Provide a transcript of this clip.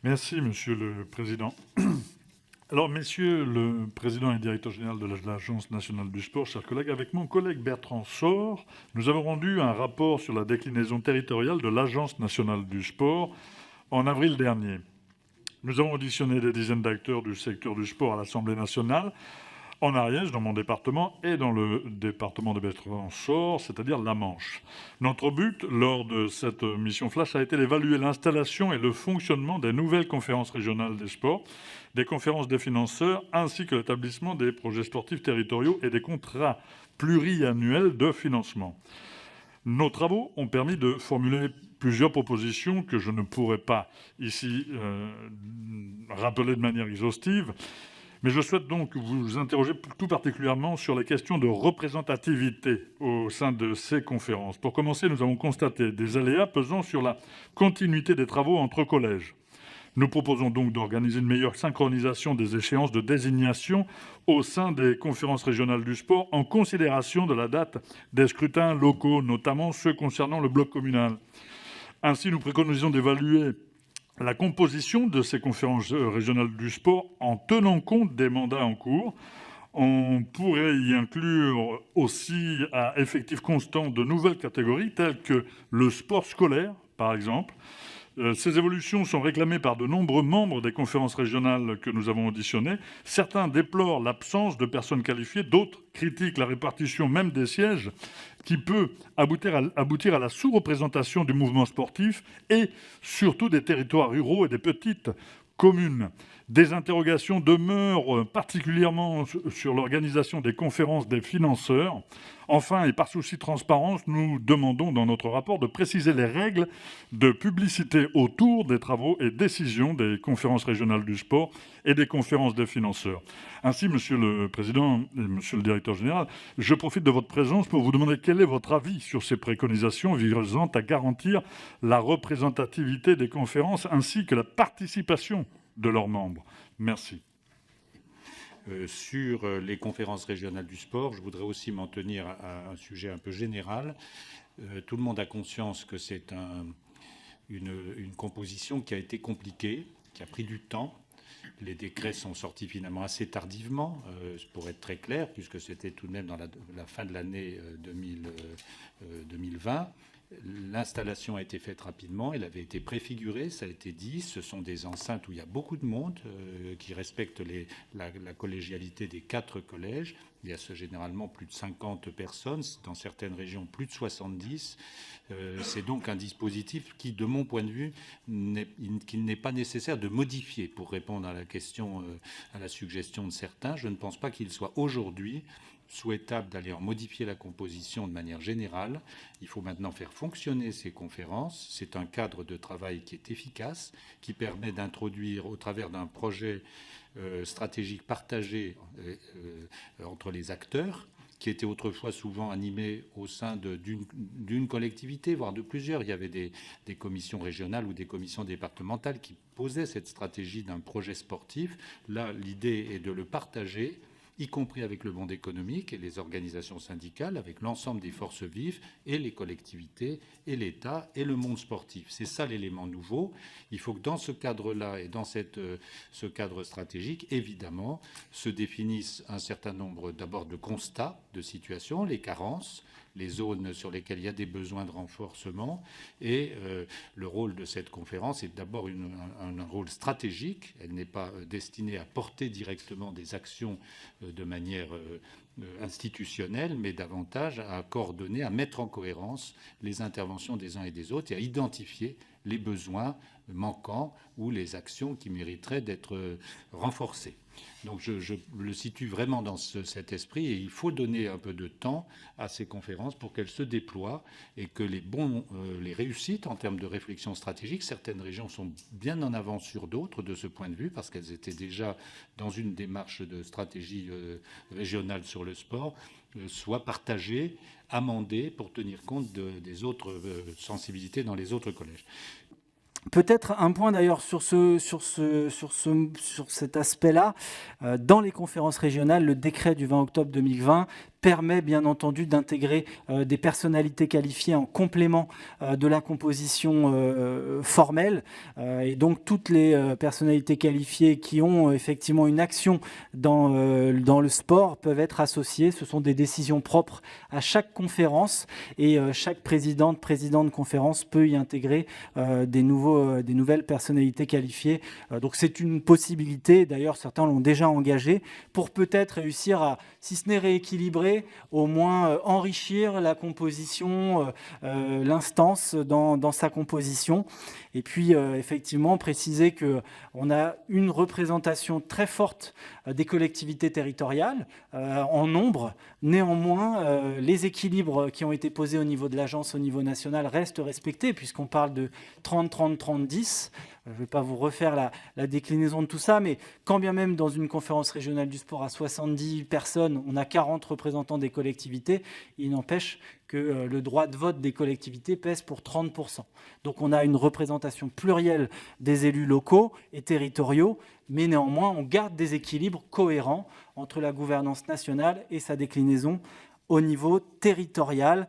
Merci, Monsieur le Président. Alors, Messieurs le Président et Directeur général de l'Agence nationale du sport, chers collègues, avec mon collègue Bertrand Sor, nous avons rendu un rapport sur la déclinaison territoriale de l'Agence nationale du sport en avril dernier. Nous avons auditionné des dizaines d'acteurs du secteur du sport à l'Assemblée nationale, en Ariège, dans mon département, et dans le département de Bertrand Sor, c'est-à-dire la Manche. Notre but, lors de cette mission flash, a été d'évaluer l'installation et le fonctionnement des nouvelles conférences régionales des sports, des conférences des financeurs, ainsi que l'établissement des projets sportifs territoriaux et des contrats pluriannuels de financement. Nos travaux ont permis de formuler plusieurs propositions que je ne pourrais pas ici rappeler de manière exhaustive, mais je souhaite donc vous interroger tout particulièrement sur les questions de représentativité au sein de ces conférences. Pour commencer, nous avons constaté des aléas pesant sur la continuité des travaux entre collèges. Nous proposons donc d'organiser une meilleure synchronisation des échéances de désignation au sein des conférences régionales du sport en considération de la date des scrutins locaux, notamment ceux concernant le bloc communal. Ainsi, nous préconisons d'évaluer la composition de ces conférences régionales du sport en tenant compte des mandats en cours. On pourrait y inclure aussi à effectif constant de nouvelles catégories telles que le sport scolaire, par exemple. Ces évolutions sont réclamées par de nombreux membres des conférences régionales que nous avons auditionnées. Certains déplorent l'absence de personnes qualifiées, d'autres critiquent la répartition même des sièges qui peut aboutir à la sous-représentation du mouvement sportif et surtout des territoires ruraux et des petites communes. Des interrogations demeurent particulièrement sur l'organisation des conférences des financeurs. Enfin, et par souci de transparence, nous demandons dans notre rapport de préciser les règles de publicité autour des travaux et décisions des conférences régionales du sport et des conférences des financeurs. Ainsi, Monsieur le Président et Monsieur le Directeur général, je profite de votre présence pour vous demander quel est votre avis sur ces préconisations visant à garantir la représentativité des conférences ainsi que la participation de leurs membres. Merci. Sur les conférences régionales du sport, je voudrais aussi m'en tenir à un sujet un peu général. Tout le monde a conscience que c'est une composition qui a été compliquée, qui a pris du temps. Les décrets sont sortis finalement assez tardivement, pour être très clair, puisque c'était tout de même dans la fin de l'année 2020. L'installation a été faite rapidement, elle avait été préfigurée, ça a été dit. Ce sont des enceintes où il y a beaucoup de monde qui respectent la collégialité des 4 collèges. Il y a généralement plus de 50 personnes, dans certaines régions plus de 70. C'est donc un dispositif qui, de mon point de vue, qu'il n'est pas nécessaire de modifier pour répondre à la question, à la suggestion de certains. Je ne pense pas qu'il soit aujourd'hui souhaitable d'aller en modifier la composition de manière générale. Il faut maintenant faire fonctionner ces conférences. C'est un cadre de travail qui est efficace, qui permet d'introduire au travers d'un projet stratégique partagé entre les acteurs, qui était autrefois souvent animé au sein d'une collectivité, voire de plusieurs. Il y avait des commissions régionales ou des commissions départementales qui posaient cette stratégie d'un projet sportif. Là, l'idée est de le partager, y compris avec le monde économique et les organisations syndicales, avec l'ensemble des forces vives et les collectivités et l'État et le monde sportif. C'est ça l'élément nouveau. Il faut que dans ce cadre-là et dans ce cadre stratégique, évidemment, se définissent un certain nombre d'abord de constats de situation, les carences, les zones sur lesquelles il y a des besoins de renforcement. Et le rôle de cette conférence est d'abord un rôle stratégique. Elle n'est pas destinée à porter directement des actions de manière institutionnelle, mais davantage à coordonner, à mettre en cohérence les interventions des uns et des autres et à identifier les besoins manquants ou les actions qui mériteraient d'être renforcées. Donc je le situe vraiment dans cet esprit et il faut donner un peu de temps à ces conférences pour qu'elles se déploient et que les réussites en termes de réflexion stratégique, certaines régions sont bien en avance sur d'autres de ce point de vue parce qu'elles étaient déjà dans une démarche de stratégie régionale sur le sport, soient partagées, amendées pour tenir compte des autres sensibilités dans les autres collèges. Peut-être un point d'ailleurs sur cet aspect-là. Dans les conférences régionales, le décret du 20 octobre 2020 permet bien entendu d'intégrer des personnalités qualifiées en complément de la composition formelle. Et donc toutes les personnalités qualifiées qui ont effectivement une action dans le sport peuvent être associées. Ce sont des décisions propres à chaque conférence et chaque président de conférence peut y intégrer des nouvelles personnalités qualifiées. Donc c'est une possibilité, d'ailleurs certains l'ont déjà engagé, pour peut-être réussir à, si ce n'est rééquilibrer, au moins enrichir la composition, l'instance dans sa composition. Et puis effectivement préciser qu'on a une représentation très forte des collectivités territoriales en nombre. Néanmoins, les équilibres qui ont été posés au niveau de l'agence, au niveau national, restent respectés, puisqu'on parle de 30-30-30-10. Je ne vais pas vous refaire la déclinaison de tout ça, mais quand bien même dans une conférence régionale du sport à 70 personnes, on a 40 représentants des collectivités, il n'empêche que le droit de vote des collectivités pèse pour 30%. Donc on a une représentation plurielle des élus locaux et territoriaux, mais néanmoins on garde des équilibres cohérents entre la gouvernance nationale et sa déclinaison au niveau territorial.